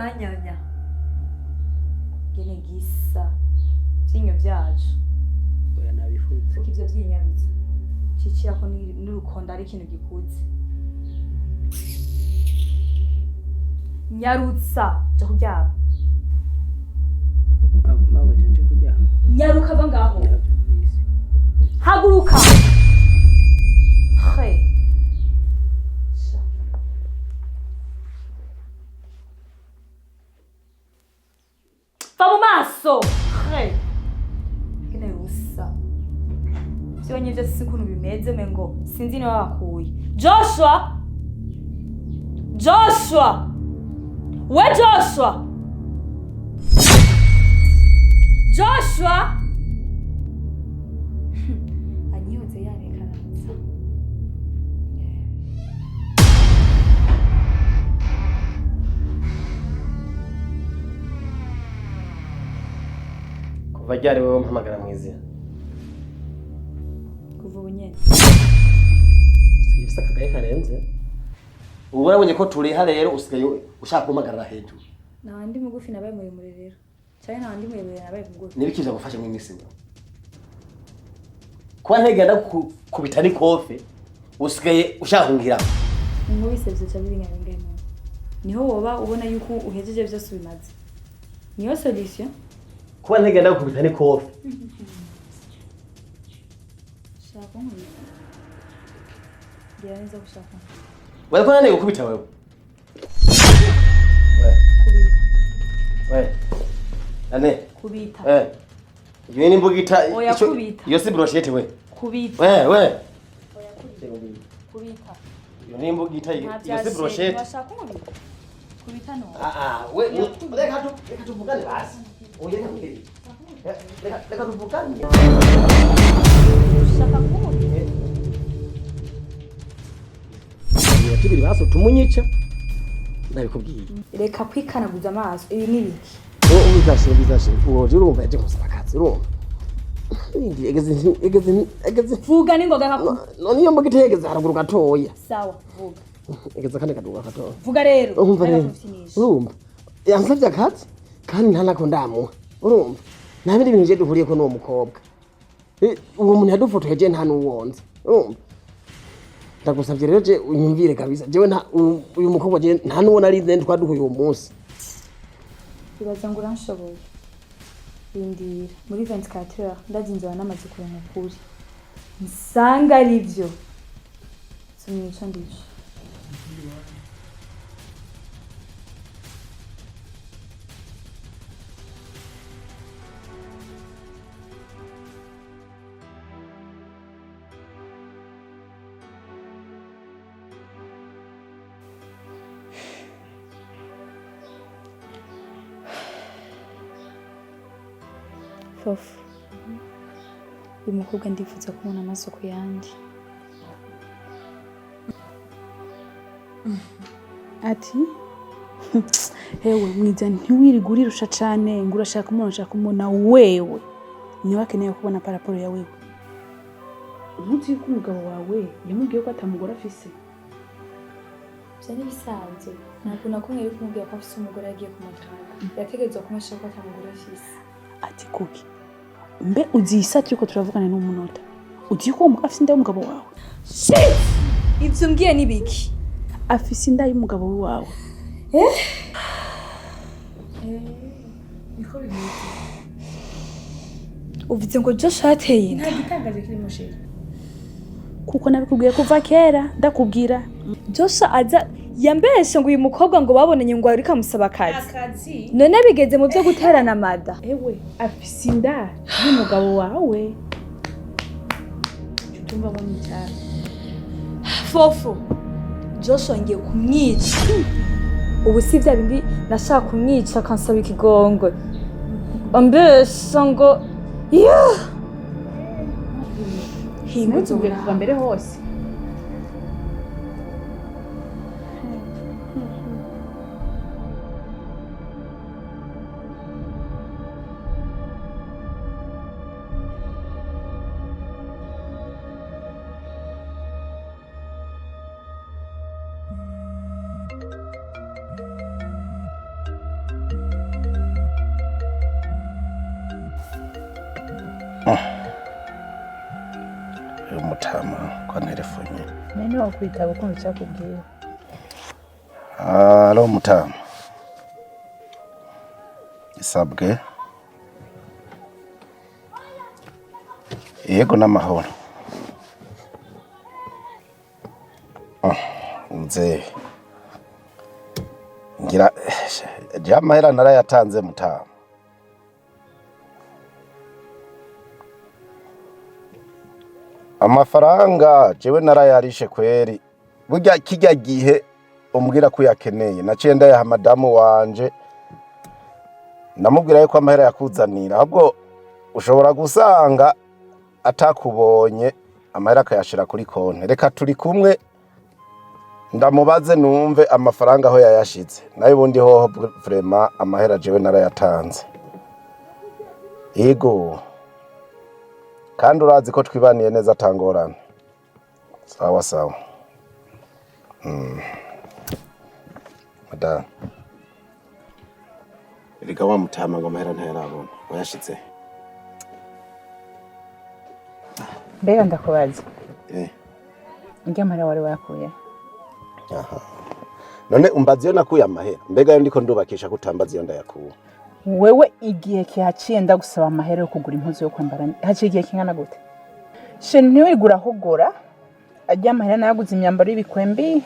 uranyanya gene gisa byinyo byacu oya nabifuza kuko ivyo byinyabiza cicira ko n'urukonda ari ikintu gikuze nyarutsa cyo kuryama mama nje kuryama nyaruka va ngaho haguruka hey va mu maso hey gene rusa byonye byo sikuntu bimeze mengo sinzi niwe wakuye Joshua we Joshua anyoze yarekaranza kuva ryari wewe mpamagara mwizina kuva ubunyene sivisa kagaye karenze ubu urabonye ko turiha rero usigaye ushaka kumpagarara hejuru nandi mugufi nabaye muremure rero cyane nandi muremure nabaye mugufi nibikije gufasha mu iminsi ngo kuba ntegenda kubita ni kofe usigaye ushaka kungira nkubisebye cyane binyabingemo niho woba ubona yuko uhejeje byose bimaze niyo solution kuba ntegenda kubita ni kofe shaka nkubita ngira neza gushaka wewe ko nane gukubita wewe we ane kubita iyo ni mbugita iyo si brochette we kubita we oya kubita iyo ni mbugita iyo si brochette washaka nkubita kubita no we reka tuvugane basi oya nkubiri reka tuvugane shaka nkubita tubiri baso tumunyica nabikubwiye reka kwikanaguza amaso ibi ni biki bizashe uwoje urumva yaje gusaba akazi urumva egeze vuga ningoga nka none iyo mbugita yegeze haruguru gatoya sawa vuga egeze kandi kaduga gatoya vuga rero urumva yansabye akazi kandi ntanako ndamuha urumva nta bindi bintu je duhuriye ko n'uwo mukobwa uwo muntu yadufotoye je nta n'uwonze urumva ndagusabye rero je unyumvire kabisa jewe nta uyu mukobwa je nta nuwo nari nzi twaduhuye uwo munsi bibaza ngo uranshoboye bindira muri 24 heures ndazinzwa namaze kuronka kuri nsanga arivyo sumwica ndico Fofu uyu mukobwa ndifuza kubona amaso ku yandi ati hewe mwiza ntiwirigurirusha cane ngo urashaka umuntu ashaka umuna wewe niwe akeneye kubona paraporo ya wewe umunsi ko umugabo wawe yamubwiye ko atamugore afise byari bisanzwe ntabwo nakumwe kumubwira ko afise umugore yagiye kumutanga yategetswe kumashaka ko atamugore afise ati kuki mbe uzisa turiko turavugana n'umunota ugiye ko umugabo afise inda y'umugabo wawe shit ivyo mbwiye ni biki afise inda y'umugabo wawe niko bimeze uvuze ngo Joshua ateye inda nta gitangaje kirimo sheri kuko nabikubwiye kuva kera ndakubwira Joshua aza yambeshe ngo uyu mukobwa ngo babonanye ngo ariko amusaba akazi none bigeze mu byo guterana amada ewe afise inda y'umugabo wawe cyumva mu cyaro Fofu Joshua ngiye kumwica ubu si bya bindi nashaka kumwica kansaba ikigongwe ambeshe ngo hingutse ubwira kuva mbere hose Umutama kwa telefone. Nene wakwitaba ukumva icyakubwiye. Alo mutama. Isabwe. Yego n'amahoro. Nze ngira jamahera narayatanze mutama. Amafaranga jewe narayarishe kweri. Burya kijya gihe umbwira ko yakeneye naciye ndayaha madamu wanje. Namubwira yuko amahera yakuzanira ahubwo ushobora gusanga atakubonye amahera akayashira kuri konti. Reka turi kumwe ndamubaze numve amafaranga aho yayashize. Nayo bundi hoho vraiment amahera jewe narayatanze. Yego. Kandi urazi ko twibaniye neza atangorana. Sawa sawa. Madamu. Erega wa mutama ngo amahera ntayarabona. Wayashitse. Mbega ndakubaza. Njya wari wakuye. Aha. None umbazi yo nakuye amahera. Mbega yo ndiko ndubakisha kutambazi yo ndayakuye. Wewe igihe kihaciye ndagusaba amahera yo kugura impuzu yo kwambara. Haciye igihe kingana gute? Sheni niwe igura hogora. Ajya amahera nayaguze imyambaro y'ibikwembi.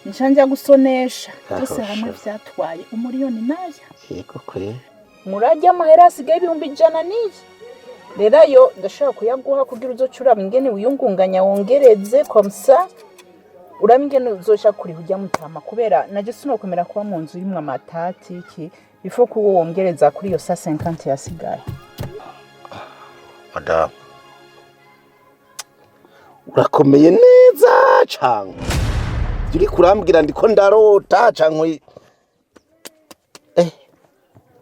Nshanja gusonesha. Byose hamwe vyatwaye umuriyoni naya. Yego kwe. Murajya amahera asigaye 100 niyi. Rero yo ndashaka kuyaguha kugira uzocura ingene wiyungunganya wongereze komsa. Urambingene uzosha kuri hujya mutama kubera naje sinokomera kuba mu nzu irimwe amatati iki bifo ko wongereza kuri yo 50 yasigaye. Madamu. Urakomeye neza cyangwa. Uri kurambwira ndiko ndarota cyangwa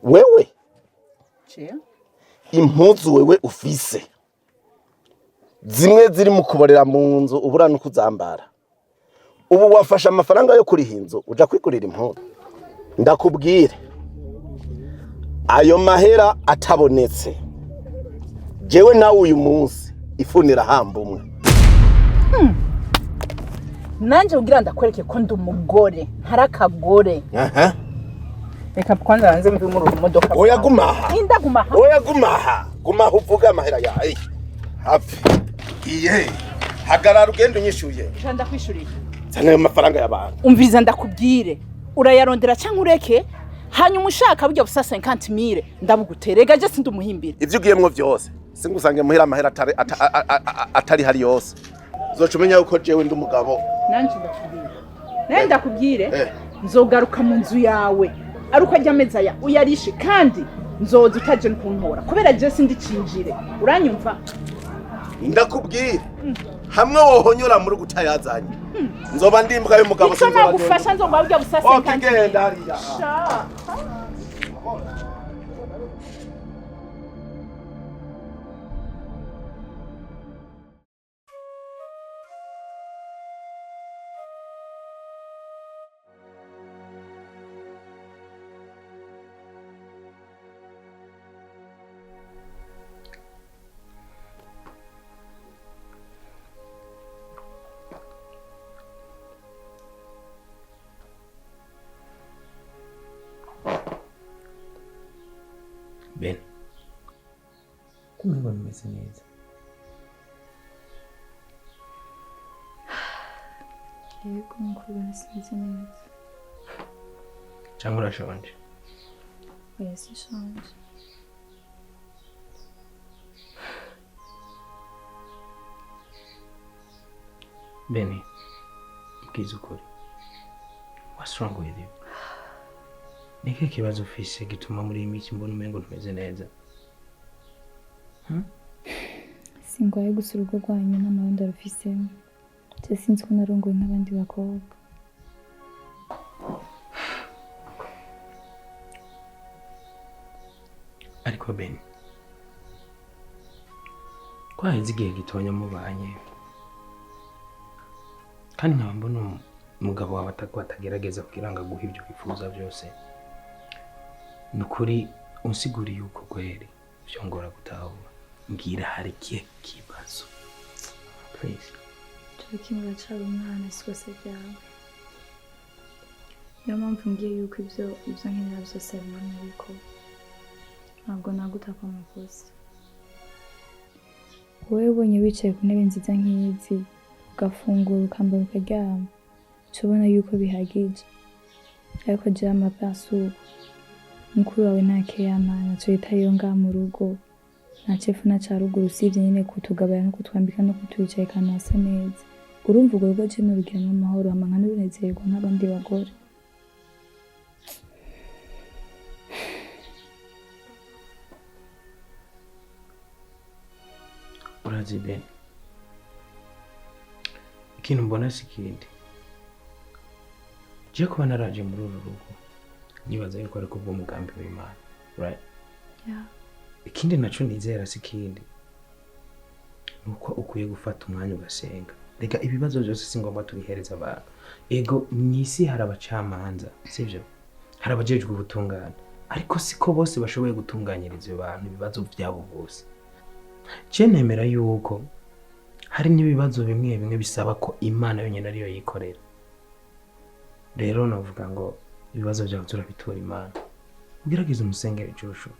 wewe Ciye impuzu wewe ufise zimwe ziri mu kuborera mu nzu ubura no kuzambara. Ubu wafasha amafaranga yo kuri hinzo uja kwigurira impuzu. Ndakubwire ayo mahera atabonetse jewe nawe uyu munsi ifunira hambumwe. Nanje ugira ndakwereke ko ndi umugore ntarakagore. Aha. Reka kwanza banze mbi muri imodoka. Oya gumaha. Indagumaha. Oya gumaha. Gumaha uvuga amahera yawe. Hafi. Iye. Hagarara ugenda unyishuye. Shanda kwishurira. Zana amafaranga y'abantu. Umviza ndakubwire. Urayarondera cyangwa ureke? Hanyuma ushaka buryo busa 50,000 ndabuguterega je sindi umuhimbira. Ivyo ugiyemwo vyose. Singusange muhira amahera atari hari yose. Uzocumenya uko jewe ndi umugabo. Nanje ndakubwira. Nende ndakubwire. Nzogaruka mu nzu yawe. Aruko ajya meza ya uyarishe kandi nzoza utaje kuntora kubera je sindi cinjire. Uranyumva? Ndakubwira. Hamwe wohonyora muri gutayazanye. Nzoba ndimbwa y'umugabo sinzoba. Icyo nagufasha nzoba burya busase kandi. Okigenda hariya. Sha. Ben, kumenya bimeze neza. Yego mukubona sinzi neza. Cyangwa urashonje? Oya sinshonje. Ben, bwiza ukuri. What's wrong with you? Niki kibazo ufise gituma muri imiki mbona umengo ntumeze neza? Singwaye gusa urugo rwanyu n'amahunda rufisemo. Je sinzi ko narongoye n'abandi bakobwa. Ariko Ben, kwaheze igihe gitonya mubanye. Kandi nkaba mbona umugabo wawe atagerageza kugira ngo aguhe ibyo wifuza byose. Nukuri unsiguriye uko kweri vyongora gutahura. Mbwira hari ikihe kibazo? Please. Kimwe uracari umwana sikose ryawe. Niyo mpamvu ngiye yuko ibyo nkenera byose bimwe ariko ntabwo naguta kwa makosa. Wowe ubonye wicaye ku ntebe nziza nk'izi ugafungura ukambara ukaryama tubona yuko bihagije ariko jewe amapasu mukuru wawe nta keyamana tuyita iyo ngaha mu rugo nta cefu na ca ruguru usivye nyene kutugabaya no kutwambika no kutuyicaye kandi hasa neza. Urumva urwo rugo je nurugiramwo amahoro hama nkanurunezerwa nk'abandi bagore. Urazi Ben, ikintu mbona si ikindi. Je kuba naraje muri uru rugo nibaza yuko ari kubw'umugambi w'Imana, right? Yeah. Ikindi naco nizera si ikindi nuko ukwiye gufata umwanya ugasenga. Rega ibibazo byose si ngombwa tubihereza abantu. Ego mwisi hari abacamanza, sivyo? Hari abajejwe ubutungane, ariko siko bose bashoboye gutunganyiriza abantu ibibazo byabo bose. Je nemera yuko hari n'ibibazo bimwe bimwe bisaba ko Imana yonyene ariyo yikorera. Rero navuga ngo ibibazo byawe turabitura Imana. Ugerageze umusengere Joshua,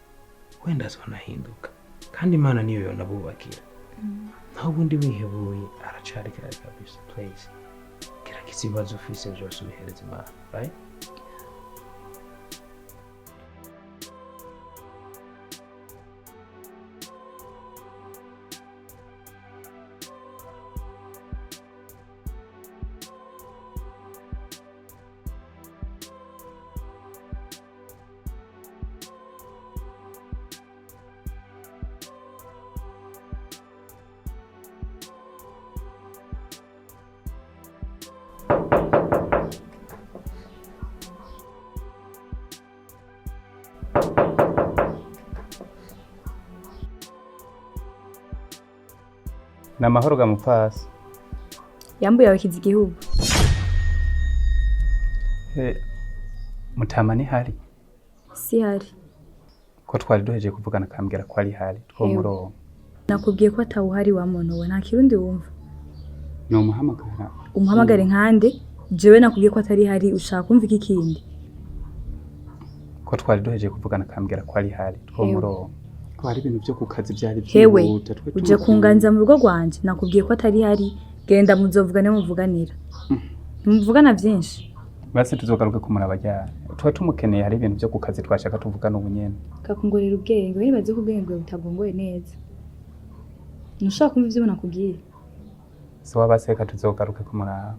wenda azanahinduka. Kandi Imana niyo yonabubakira. Naho ubundi wihebuye aracari kare kabisa. Please gerageza ibibazo ufise byose ubihereze Imana, right? Na mahoro ga mupasi. Yambuye abakizi igihugu. Mutama ni hari? Si hari. Ko twari duheje kuvugana kambwira ko ari hari two murongo. Nakubwiye ko atawuhari wa muntu we nta kirundi wumva. No muhamagara. Umuhamagare nkande jewe nakubwiye ko atari hari ushaka kumva iki kindi. Ko twari duheje kuvugana kambwira ko ari hari two murongo. Ko hari ibintu byo kukazi byari byihuta uje kunganza mu rugo rwanje nakubwiye ko atari hari genda muzovugane muvuganira. Muvugana byinshi. Basi tuzogaruke kumurabajya. Twa tumukeneye hari ibintu byo kukazi twashaka tuvugana ubunyene. Kakungorera ubwenge nibaze ko ubwenge butagongoye neza. Nushaka kumva ivyo nakubwiye. Sawa baseka tuzogaruke kumuraba.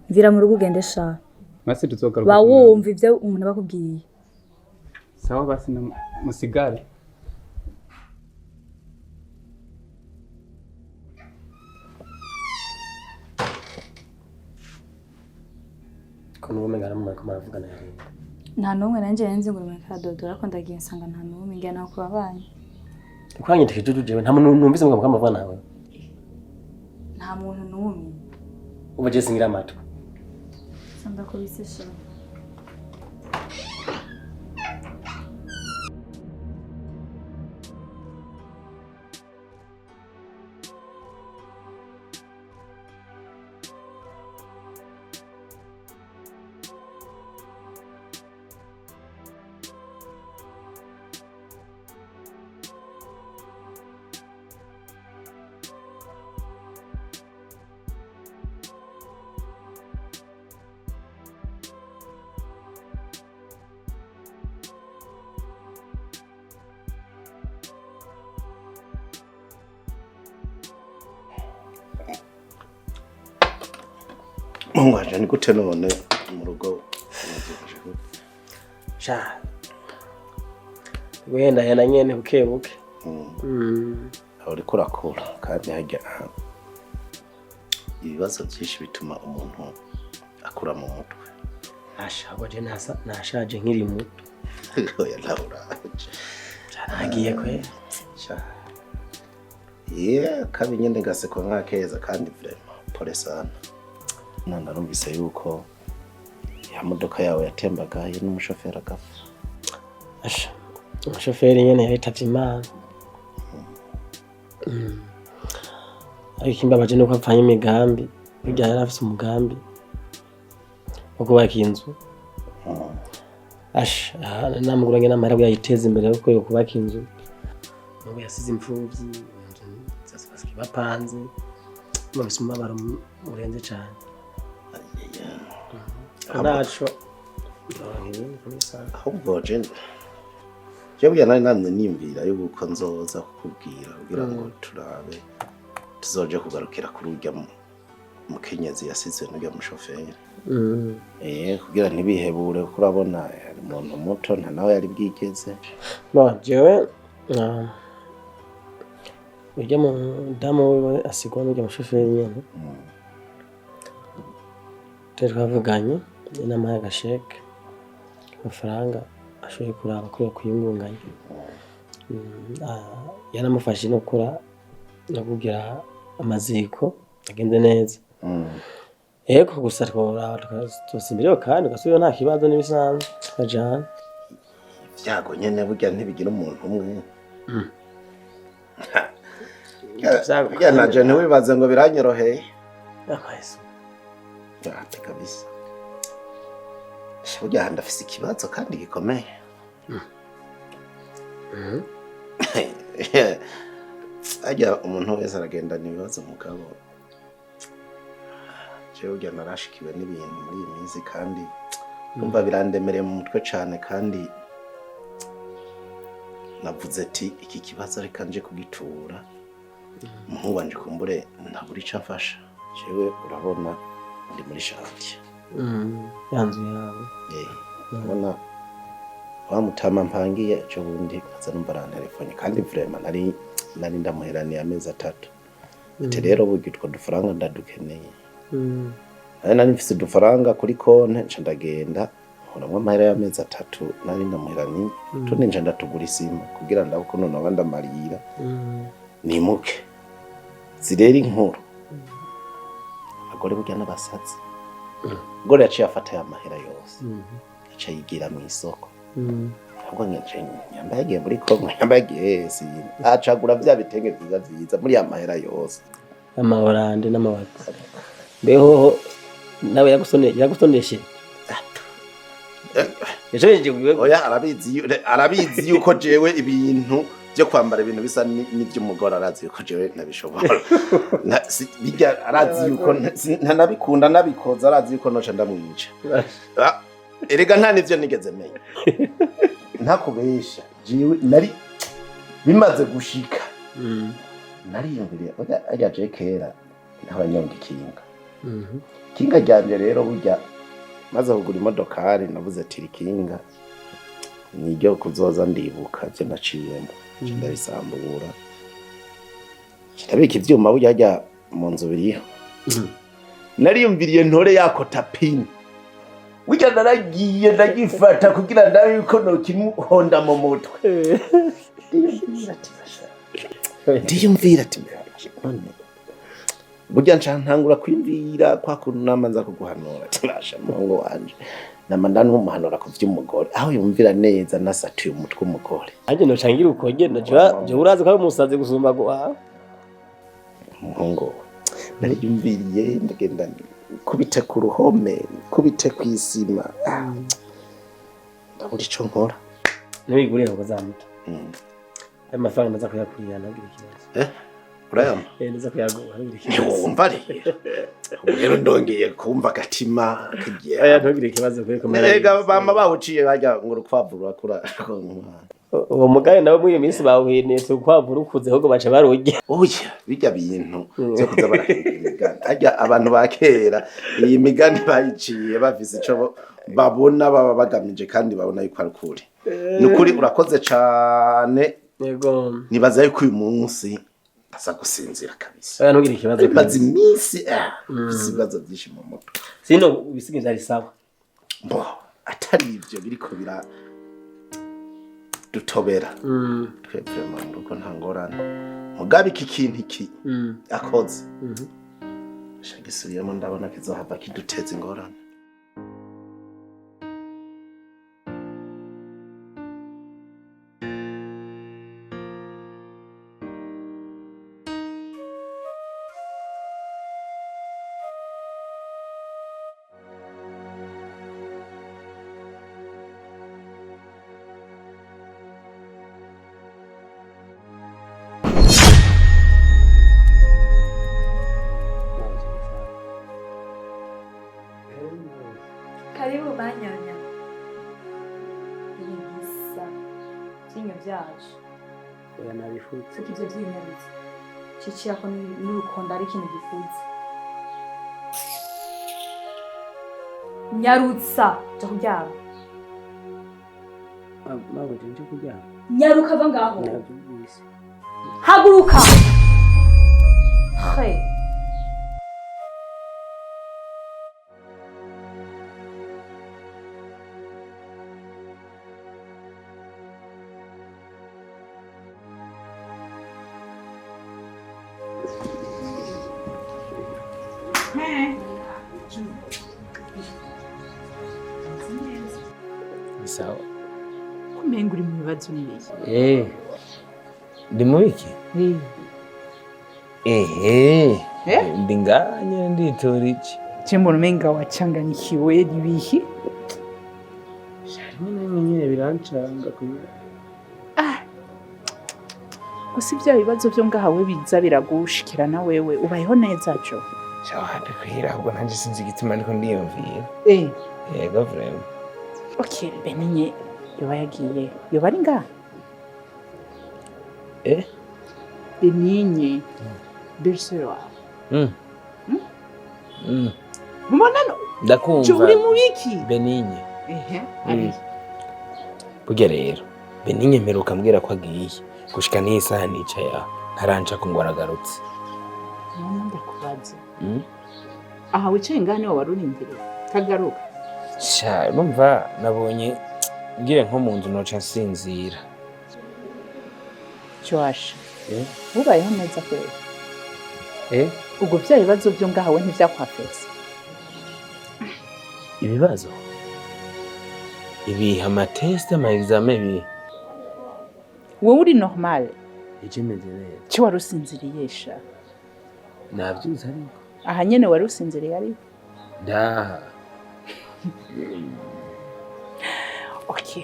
Mvira mu rugo ugende sha. Basi tuzogaruke. Ba wumva ivyo umuntu bakubwiye. Sawa basi musigare. Kuno umengana mu maravugana yari. Nta numwe nanje yenze ngo rumwe kadodora ko ndagiye nsanga nta numwe ngena ko babanye. Kwanyitike jewe nta muntu numvise ngo mukama nawe. Nta muntu numwe. Uba je singira amato. Sanda ko bisesha. Mwaje ni gute none mu rugo sha wenda hena nyene bukebuke uri kurakura kandi hajya ibibazo byinshi bituma umuntu akura mu mutwe. asha waje nashaje nkiri muto Oya Laura nagiye kwe sha kabi nyene gaseko nkakeza kandi vraiment pole sana. Narumvise yuko ya modoka yawe yatembagaye n'umushoferi agapfa. asha umushoferi nyene yahitavye Imana. ariko imbabaje nuko apfanye imigambi burya yari afise umugambi wo kubaka inzu namugura ngo n'amahera yayiteza imbere kuko yo kubaka inzu ngo yasize imfuvyi zose bapanze bafise umubabaro urenze cyane naco ahubwo jewe nari namwe niyumvira yuko nzoza kukubwira kugira ngo turabe tuzoje kugarukira kuri urya mukenyezi yasizwe n'urya mushoferi kugira ntibihebure kuko urabona ari umuntu muto nta nawe yari bwigeze jewe urya mudamu wiwe asigwa n'urya mushoferi nyene twavuganye inama y'agasheke amafaranga ashoboye kuraba ko yakwiyungunganya yaramufashije no gukora no kugira amaziko agenze neza eko gusa twosimbiriho kandi ugasubira nta kibazo n'ibisanzwe tukajana ibyago nyene burya ntibigira umuntu umwe burya naje ntiwibaze ngo biranyoroheye kabisa burya ndafise ikibazo kandi gikomeye ajya umuntu wese aragendana ibibazo mugabo jewe burya narashikiwe n'ibintu muri iyi minsi kandi numva birandemereye mu mutwe cane kandi navuze ati iki kibazo reka nje kugitura umuhungu wanje kumbure ntabura ico amfasha jewe urabona ndi muri chantier yanzu yawe urabona wa mutama mpangiye cyo bundi aza numva ara telefone kandi vraiment nari ndamuheraniye amezi 3 ati rero burya utwo dufaranga ndadukeneye nari mfise udufaranga kuri konte nca ndagenda nkuramwo amahera y'amezi 3 nari ndamuheraniye tundi nca ndatugura isima kugira ndabe ko none abandi amarira nimuke zirera inkuru abagore burya n'abasazi Mugore yaciye afata ya mahera yose aca yigira mu isoko ahubwo nyambaye agiye muri Kongo nyambaye agiye acagura vya bitenge vyiza muri ya mahera yose amahorande n'amabati beho nawe yagusoneshe oya arabizi yuko jewe ibintu byo kwambara ibintu bisa n'ivy'umugore arazi yuko jewe nabishobora bijya arazi yuko ntanabikunda nabikoza arazi yuko noca ndamwica erega nta nivyo nigeze menya ntakubesha jewe nari bimaze gushika nariyumviriye ajya je kera nk'abanyonga ikinga kinga ryanje rero burya maze kugura imodokari navuze ati ikinga niryo kuzoza ndibuka byo naciyemo ndabisambura kirabika ivyuma burya ajya mu nzu biriho nariyumviriye ntore yako tapini burya naragiye ndagifata kugira ndabe yuko nokimuhonda mu mutwe ndiyumvira ati none burya ntangura kwimvira kwa kuntu namanza kuguhanura turasha mungu wanje namanda n'umuhanura ku vy'umugore aho yumvira neza nasatuye umutwe umugore aje no cangira uko genda je uraza ko umusaze gusumba go mungu nariyumviriye ndagenda kubite ku ruhome kubite kwisima ndabura ico nkora nibiguriye ko zamuta amafaranga ndaza kuyakurira nagira ikibazo urayama ndaza kuyagura nagira ikibazo wumva rero ndongeye kumva gatima kigiye aya ntogira ikibazo kwe komera ega bama bawuciye bajya ngo rukwavura kura uwo mugaye nawe muri minsi bawuhene tukwavura ukuze ahubwo baca barujya oya bijya bintu byo kuza barahindura imigani ajya abantu bakera iyi migani bayiciye bavise ico babona baba bagamije kandi babona yuko ari kuri nukuri urakoze cane yego nibaza yuko uyu munsi asa gusinzira kabisa aya ntugira ikibazo maze iminsi ibibazo byinshi mu mutwe sino bisigaje ari sawa bo atari ivyo biriko bira dutobera twebwe mu rugo nta ngorane mugabe iki kintu iki akoze shagisubiyemo ndabona kizohava kiduteza ingorane ndaje oya nabifutse kuko ivyo vy'inyarutse ciciyako n'urukonda ari ikintu gifunze nyarutsa ja kuryama mabo nje kuryama nyaruka va ngaho navyumvise haguruka he Sawa. Kumenga uri mu bibazo nibiki? Ndi mwiki? Ndinganya nditora iki? Chembona umenga wachanganyikiwe nibihi? rimwe nyine birancanga kubera gusa ibyo bibazo byo ngahawe biza biragushikirana wewe ubayeho neza jo. Shawapi kwira ahubwo nanje sinzi igituma ariko ndiyumvira. Yego vrema. Okay, beninye yoba yagiye. Yoba ari ngaha? Beninye. Bersera. Mubona no? Ndakumva. Churi mu biki? Beninye. Ari. Burya rero Beninye mperuka mbwira ko agiye gushika n'isaha nicaye ntaranca ko ngo aragarutse. None ndakubaza. Aha wicaye ngane warurindire kagaruka. Sha numva nabonye ngiye nko mu nzu noca nsinzira. Cyosha. Ubayeho neza kweli. Ubwo bya bibazo byo ngahawe ntivyakwafetse. Ibibazo? Ibi amatest ama examen bi. Wowe uri normal. Ikimeze neza. Cyo warusinziriye sha. Navyuze ariko. Aha nyene warusinziriye ariko. Da. Okay.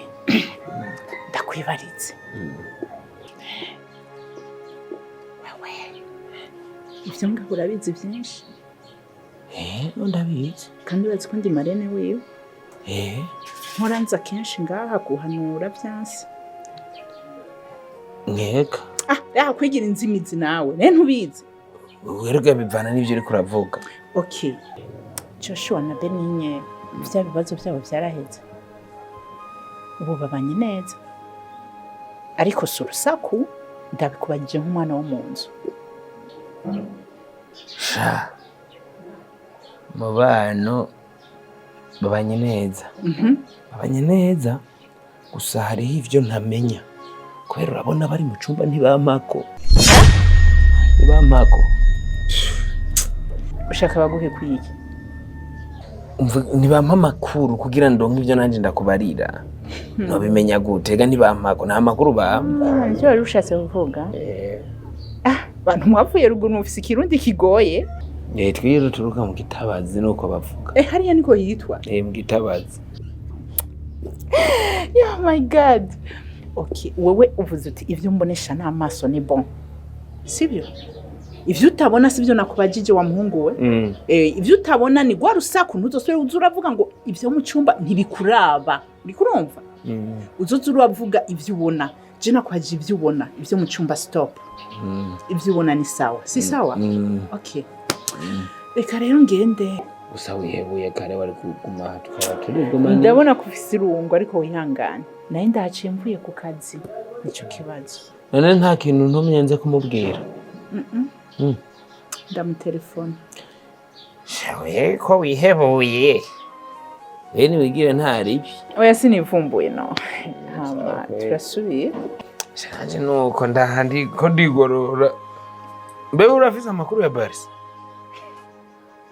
Ndakwibaritse. Wewe. Ivyo ngaho urabizi byinshi. Ndabizi. Kandi urazi ko ndi marene wiwe. Nkoranza kenshi ngaha kuhanura byanse. Nkeka. Kwigira inzimizi nawe. Ntubizi. Werega bivana n'ivyo uri kuravuga. Okay. Joshua na Beninye bya bibazo byabo byaraheze. Ubu babanye neza. Ariko surusaku ndabikubagije nk'umwana wo mu nzu. Sha. Mubano babanye neza. Babanye neza. Gusa hariho ivyo ntamenya. Kubera urabona bari mu cumba ntibamako. Ntibamako. Ushaka baguhe kwiki? Ntibampa amakuru kugira ndonke ivyo nanje ndakubarira. Nobimenya gute ga ntibampako nta makuru bampa. Nicyo wari ushatse kuvuga? Bantu mwavuye ruguru mufise ikirundi kigoye. Twiro turuka mu Gitabazi nuko bavuga. Hariya niko yitwa? Mu Gitabazi. Oh my god. Okay, wewe uvuze uti ivyo mbonesha n'amaso ni bon. Sibyo? Ivyo utabona sibyo nakubajije wa muhungu we. Ivyo utabona ni gwa rusaku ntuzoswe uzuravuga ngo ivyo mu cyumba ntibikuraba. Uri kurumva? Uzoza uravuga ivyo ubona. Je nakwaje ivyo ubona, ivyo mu cyumba stop. Ivyo ubona ni sawa. Si sawa? Okay. Reka rero ngende. Gusa wihebuye kare wari kuguma tukaba turigumana. Ndabona kufise irungo ariko wihangane. Naye ndaciye mvuye ku kazi. Nico kibazo. None nta kintu ntumye nze kumubwira. Ndamutelefone. Shawe ko wihebuye. Bene wigire ntaribi. Oya sinivumbuye no. Hama turasubiye. Shaje nuko ndahandi ko ndigorora. Mbe urafise amakuru ya Barisa?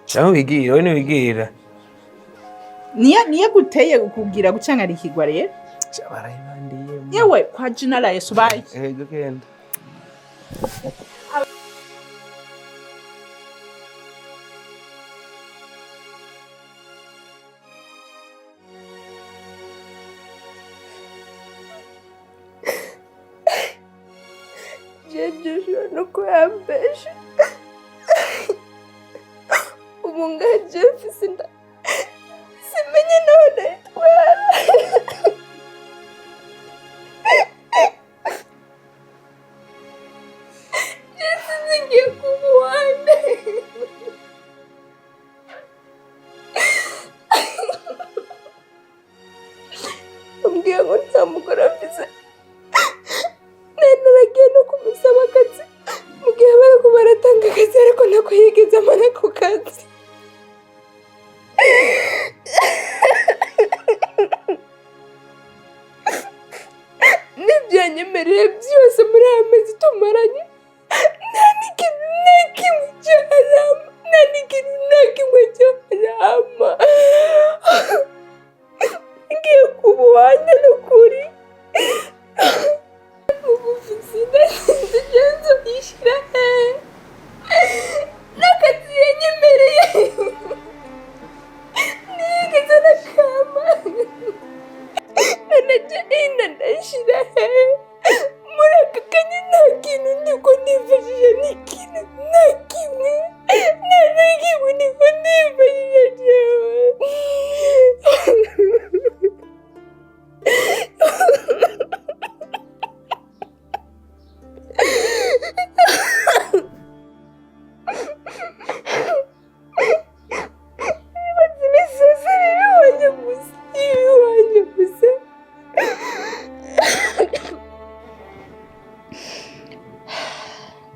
Shawe wigira, wene wigira. Niye guteye kugira gucangara ikigwa rero? Barayibandiye. Yewe kwa Jinala Yesu bayi. Genda. Joshua nuko yambeshe umunga Jeff sinda simenye none twara ngiye kubuhane. Umbwiye ngo nta mugore afise, naragiye no kumusaba akazi, mu gihe bariko baratanga akazi ariko ntako yigeze amara ako kazi. N'ibyo yanyemereye byose muri aya mezi tumaranye, nta n'ikintu na kimwe cyarama, nta n'ikintu na kimwe cyarama. Ngiye kubuhane n'ukuri. Bafise ndasinze byanze byishira n'akazi yanyemereye nigeze nakama nanaje ina ndashira muri aka kanya nta kintu ndiko nifashije n'ikintu na kimwe, nta na kimwe ndiko nifashije jewe.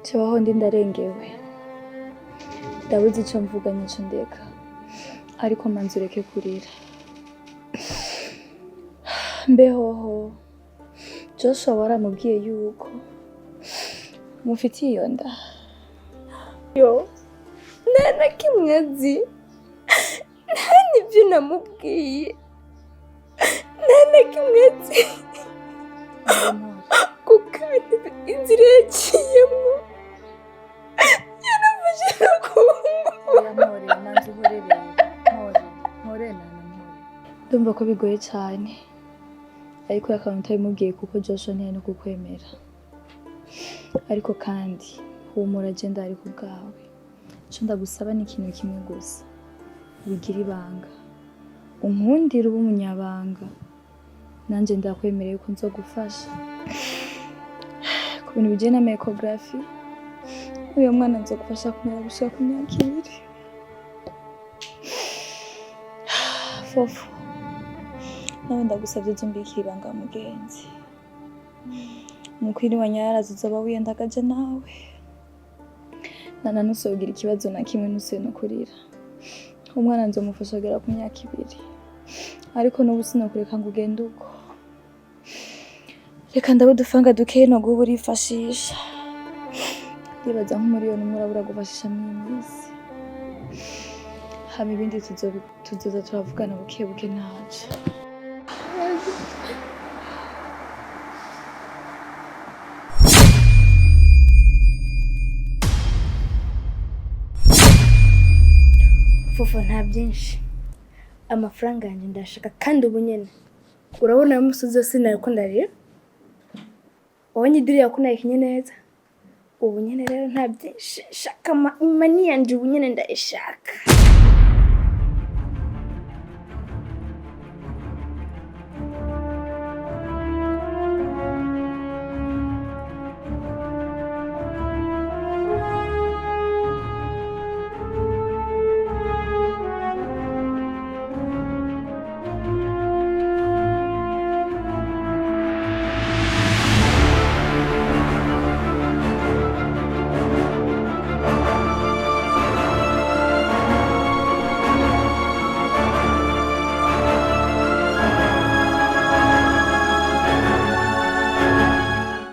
Kibaho ndi ndarengewe, ndabuze icyo mvuga n'icyo ndeka, ariko manzi ureke kurira. Mbehoho Joshua waramubwiye yuko mufitiye iyo nda? Yo, nta na kimwe azi, nta n'ibyo namubwiye, nta na kimwe azi, kuko inzira yaciyemo yaramufashe no kumva. Ndumva ko bigoye cyane, ariko akantu utabimubwiye kuko Joshua ntiyari no kukwemera. Ariko kandi humura agenda ari ku bwawe. Icyo ndagusaba ni ikintu kimwe gusa, wigira ibanga, unkundire ube umunyabanga, nanjye ndakwemereye ko nzogufasha ku bintu bijyanye na ecography. Uyu mwana nzogufasha kumera gushika ku myaka 2. Fofo, nawe ndagusabye uzumbikira ibanga mugenzi. Mukwiri wa nyarazo uzoba wiyandagaje nawe, nana nusogira ikibazo na kimwe nusuye no kurira. Umwana nzomufasha agera ku myaka 2, ariko n'ubu sinokureka ngo ugende uko. Reka ndabudufanga dukeye no guhura ifashisha, ndibaza nk'umuriyoni murabura gufashisha mw'imisi. Hama ibindi tuzoza turavugana buke buke ntaje. Fofo nta byinshi, amafaranga yanjye ndashaka kandi ubu nyene. Urabona ayo musozi yose nariko ndarira, wabonye idiri yakunayikinye neza. Ubu nyene rero nta byinshi, shaka mani yanje ubu nyene ndayishaka.